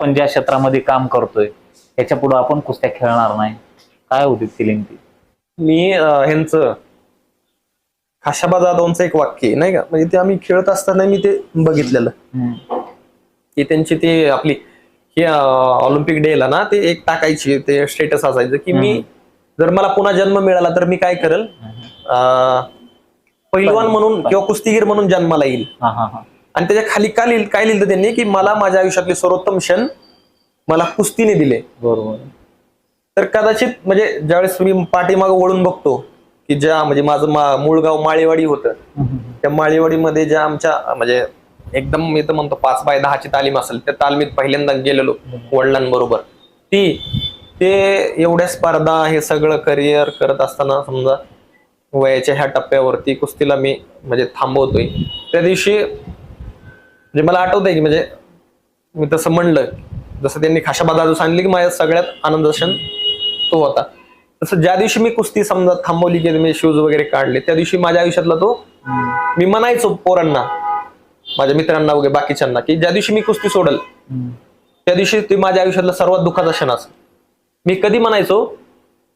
आपण ज्या क्षेत्रामध्ये काम करतोय याच्या पुढे आपण कुस्त्या खेळणार नाही, काय होती फिलिंग ती? मी ह्यांचं खाशाबा जाधवांचं एक वाक्य आहे, नाही का, म्हणजे ते आम्ही खेळत असताना मी ते बघितलेलं की त्यांची ते आपली ही ऑलिम्पिक डे ला ना ते एक टाकायची, ते स्टेटस असायचं की मी जर मला पुन्हा जन्म मिळाला तर मी काय करेल, पैलवान म्हणून किंवा कुस्तीगीर म्हणून जन्माला येईल. आणि त्याच्या खाली काय लिहिलं त्यांनी की मला माझ्या आयुष्यातले सर्वोत्तम क्षण मला कुस्तीने दिले. बरोबर. तर कदाचित म्हणजे ज्यावेळेस मी पाठीमागे वळून बघतो की ज्या म्हणजे माझं मूळ गाव माळेवाडी होतं, त्या माळेवाडीमध्ये ज्या आमच्या म्हणजे एकदम मी तर म्हणतो 5x10 तालीम असेल, त्या तालमीत पहिल्यांदा गेलेलो वडिलांबरोबर. ते एवढ्या स्पर्धा हे सगळं करिअर करत असताना समजा वयाच्या ह्या टप्प्यावरती कुस्तीला मी म्हणजे थांबवतोय. त्या दिवशी म्हणजे मला आठवतंय की म्हणजे मी तसं म्हणलं, जसं त्यांनी खाशाबा जाधव सांगितलं की माझ्या सगळ्यात आनंद क्षण तो होता, तसं ज्या दिवशी मी कुस्ती समजा थांबवली की मी शूज वगैरे काढले, त्या दिवशी माझ्या आयुष्यातला तो मी म्हणायचो पोरांना, माझ्या मित्रांना वगैरे बाकीच्यांना, की ज्या दिवशी मी कुस्ती सोडल त्या दिवशी ते माझ्या आयुष्यातला सर्वात दुःखाचा क्षण असेल. मी कधी म्हणायचो,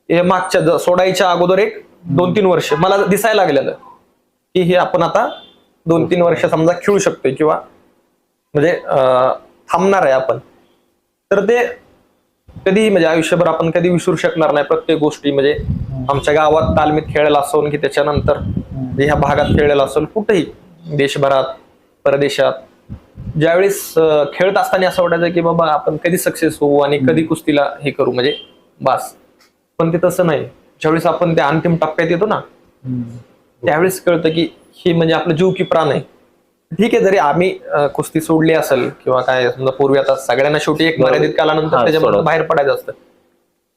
हे मागच्या सोडायच्या अगोदर एक 2-3 वर्ष मला दिसायला लागलेलं की हे आपण आता 2-3 वर्ष समजा खेळू शकतोय किंवा म्हणजे थांबणार आहे आपण. तर ते कधी म्हणजे आयुष्यभर आपण कधी विसरू शकणार नाही प्रत्येक गोष्टी. म्हणजे आमच्या गावात तालमीत खेळायला असून की त्याच्यानंतर ह्या भागात खेळलेला असेल, कुठेही देशभरात परदेशात, ज्यावेळेस खेळत असताना असं वाटायचं की बाबा आपण कधी सक्सेस होऊ आणि कधी कुस्तीला हे करू म्हणजे बास. पण ते तसं नाही. ज्यावेळेस आपण त्या अंतिम टप्प्यात येतो ना, त्यावेळेस कळतं की हे म्हणजे आपलं जीव की प्राण आहे. ठीक आहे, जरी आम्ही कुस्ती सोडली असेल किंवा काय समजा पूर्वी, आता सगळ्यांना शेवटी एक मर्यादित कालानंतर त्याच्यामध्ये बाहेर पडायचं असतं,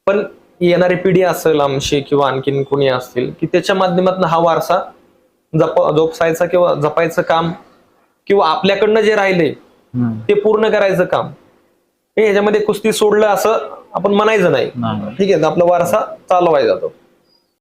पण येणारी पिढी असेल आमची किंवा आणखीन कोणी असतील की त्याच्या माध्यमातून हा वारसा जोपासायचा किंवा जपायचं काम किंवा आपल्याकडनं जे राहिले ते पूर्ण करायचं काम, हे ह्याच्यामध्ये कुस्ती सोडलं असं आपण म्हणायचं नाही. ठीक आहे, आपला वारसा चालवायचा जातो.